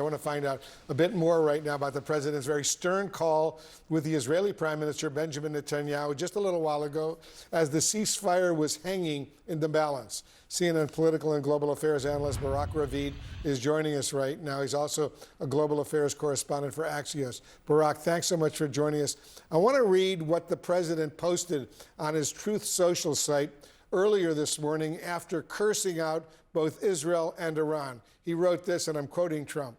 I want to find out a bit more right now about the president's very stern call with the Israeli Prime Minister Benjamin Netanyahu just a little while ago as the ceasefire was hanging in the balance. CNN political and global affairs analyst Barak Ravid is joining us right now. He's also a global affairs correspondent for Axios. Barak, thanks so much for joining us. I want to read what the president posted on his Truth Social site earlier this morning after cursing out both Israel and Iran. He wrote this, and I'm quoting Trump.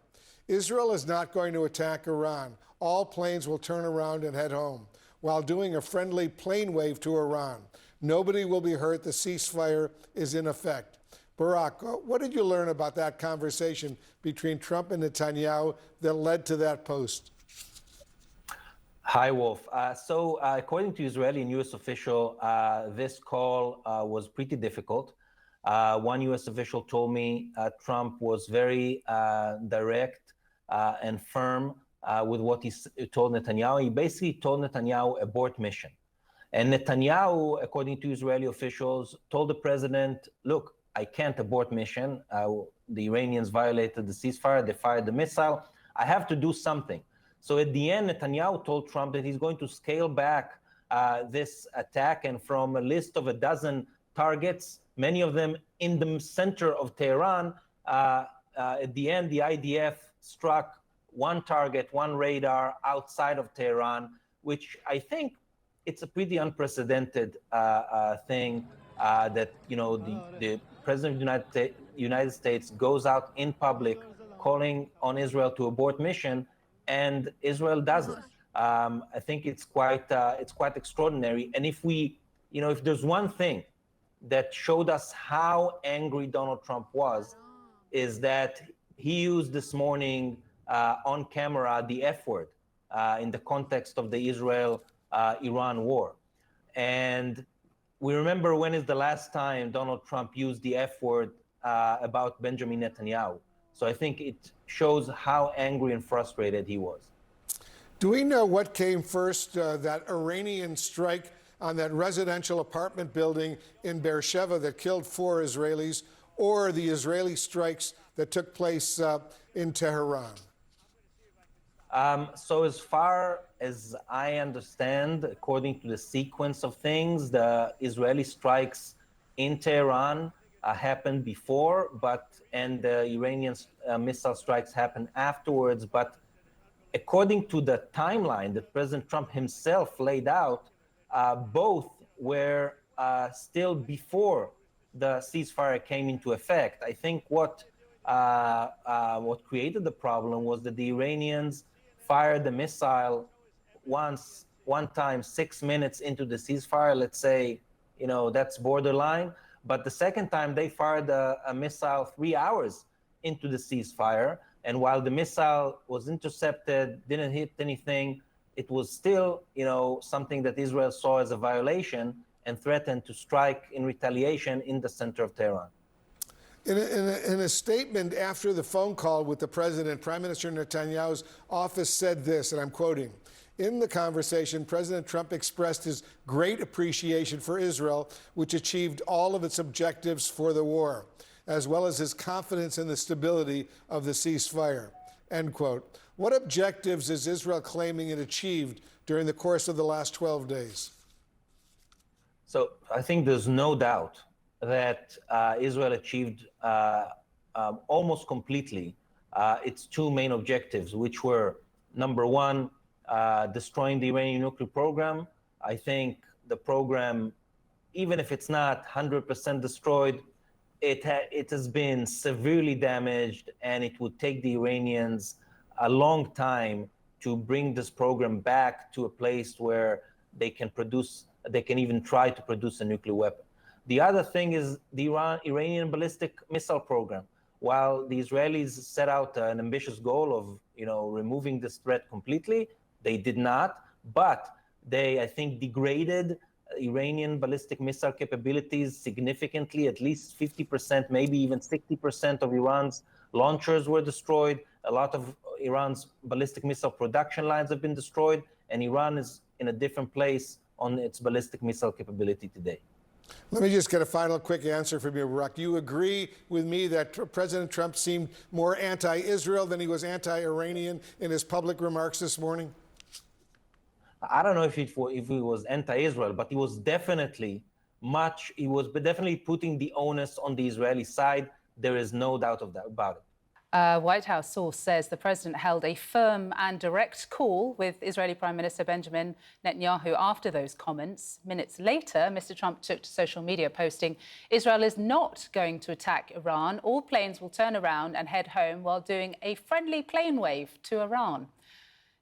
Israel is not going to attack Iran. All planes will turn around and head home while doing a friendly plane wave to Iran. Nobody will be hurt. The ceasefire is in effect. Barak, what did you learn about that conversation between Trump and Netanyahu that led to that post? Hi, Wolf. According to Israeli news official, this call was pretty difficult. One U.S. official told me Trump was very direct and firm with what he told Netanyahu. He basically told Netanyahu abort mission. And Netanyahu, according to Israeli officials, told the president, look, I can't abort mission. The Iranians violated the ceasefire. They fired the missile. I have to do something. So at the end, Netanyahu told Trump that he's going to scale back this attack. And from a list of a dozen targets, many of them in the center of Tehran, at the end, the IDF struck one target, one radar outside of Tehran, which I think it's a pretty unprecedented thing that, you know, the president of the United States goes out in public calling on Israel to abort mission, and Israel doesn't. I think it's quite extraordinary. And if there's one thing that showed us how angry Donald Trump was, is that he used this morning on camera the F word in the context of the Israel-Iran war. And we remember when is the last time Donald Trump used the F word about Benjamin Netanyahu. So I think it shows how angry and frustrated he was. Do we know what came first, that Iranian strike on that residential apartment building in Beersheba that killed 4 Israelis, or the Israeli strikes that took place in Tehran? So as far as I understand, according to the sequence of things, the Israeli strikes in Tehran happened before, and the Iranian missile strikes happened afterwards. But according to the timeline that President Trump himself laid out, both were still before the ceasefire came into effect. I think what created the problem was that the Iranians fired the missile one time 6 minutes into the ceasefire. Let's say, that's borderline. But the second time they fired a missile 3 hours into the ceasefire. And while the missile was intercepted, didn't hit anything, it was still, something that Israel saw as a violation and threatened to strike in retaliation in the center of Tehran. In a statement after the phone call with the president, Prime Minister Netanyahu's office said this, and I'm quoting, "In the conversation, President Trump expressed his great appreciation for Israel, which achieved all of its objectives for the war, as well as his confidence in the stability of the ceasefire," end quote. What objectives is Israel claiming it achieved during the course of the last 12 days? So I think there's no doubt that Israel achieved almost completely its 2 main objectives, which were, number one, destroying the Iranian nuclear program. I think the program, even if it's not 100% destroyed, it has been severely damaged, and it would take the Iranians a long time to bring this program back to a place where they can even try to produce a nuclear weapon. The other thing is the Iranian ballistic missile program. While the Israelis set out an ambitious goal of, removing this threat completely, they did not. But they, I think, degraded Iranian ballistic missile capabilities significantly. At least 50%, maybe even 60% of Iran's launchers were destroyed. A lot of Iran's ballistic missile production lines have been destroyed, and Iran is in a different place on its ballistic missile capability today. Let me just get a final quick answer from you, Barak. You agree with me that President Trump seemed more anti-Israel than he was anti-Iranian in his public remarks this morning? I don't know if he was anti-Israel, but he was definitely putting the onus on the Israeli side. There is no doubt about it. A White House source says the president held a firm and direct call with Israeli Prime Minister Benjamin Netanyahu after those comments. Minutes later, Mr. Trump took to social media posting, Israel is not going to attack Iran. All planes will turn around and head home while doing a friendly plane wave to Iran.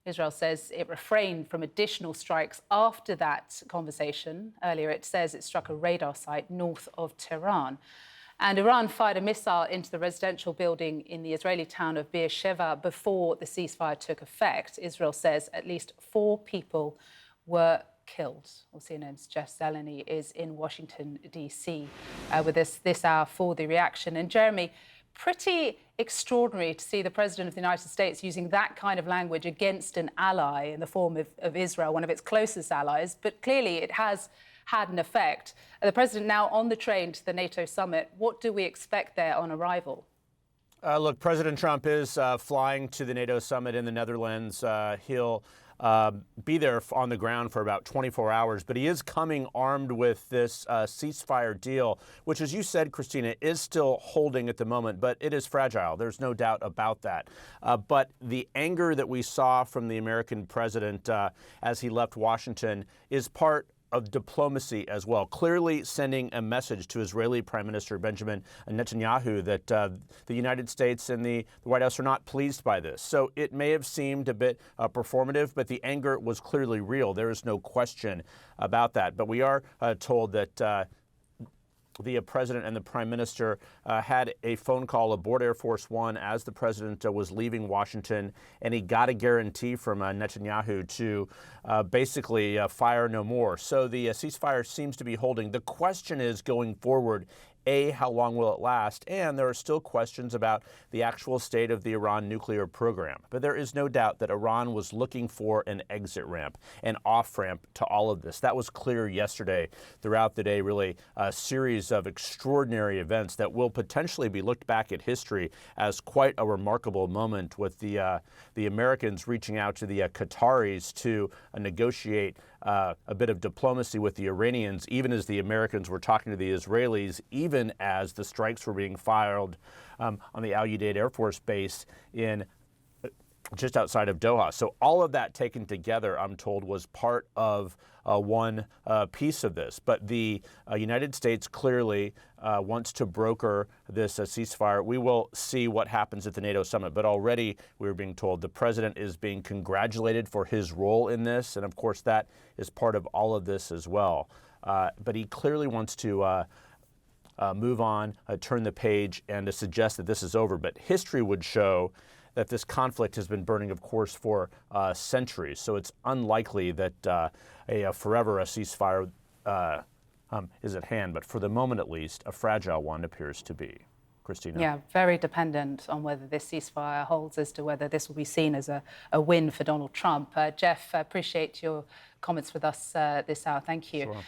Israel says it refrained from additional strikes after that conversation. Earlier, it says it struck a radar site north of Tehran. And Iran fired a missile into the residential building in the Israeli town of Beersheva before the ceasefire took effect. Israel says at least 4 people were killed. Well, CNN's Jeff Zeleny is in Washington, D.C. With us this hour for the reaction. And Jeremy, pretty extraordinary to see the President of the United States using that kind of language against an ally in the form of Israel, one of its closest allies. But clearly it has had an effect. The president now on the train to the NATO summit. What do we expect there on arrival? Look, President Trump is flying to the NATO summit in the Netherlands. He'll be there on the ground for about 24 hours, but he is coming armed with this ceasefire deal, which, as you said, Christina, is still holding at the moment, but it is fragile. There's no doubt about that. But the anger that we saw from the American president as he left Washington is part of diplomacy as well, clearly sending a message to Israeli Prime Minister Benjamin Netanyahu that the United States and the White House are not pleased by this. So it may have seemed a bit performative, but the anger was clearly real. There is no question about that. But we are told that the president and the prime minister had a phone call aboard Air Force One as the president was leaving Washington, and he got a guarantee from Netanyahu to basically fire no more. So the ceasefire seems to be holding. The question is going forward, A, how long will it last? And there are still questions about the actual state of the Iran nuclear program. But there is no doubt that Iran was looking for an exit ramp, an off-ramp to all of this. That was clear yesterday throughout the day, really a series of extraordinary events that will potentially be looked back at history as quite a remarkable moment, with the Americans reaching out to the Qataris to negotiate a bit of diplomacy with the Iranians, even as the Americans were talking to the Israelis, even as the strikes were being fired on the Al Udeid Air Force Base in just outside of Doha. So all of that taken together, I'm told, was part of one piece of this. But the United States clearly wants to broker this ceasefire. We will see what happens at the NATO summit. But already we're being told the president is being congratulated for his role in this. And of course, that is part of all of this as well. But he clearly wants to move on, turn the page, and to suggest that this is over. But history would show that this conflict has been burning, of course, for centuries. So it's unlikely that forever a ceasefire is at hand. But for the moment, at least, a fragile one appears to be. Christina? Yeah, very dependent on whether this ceasefire holds as to whether this will be seen as a win for Donald Trump. Jeff, I appreciate your comments with us this hour. Thank you. Sure.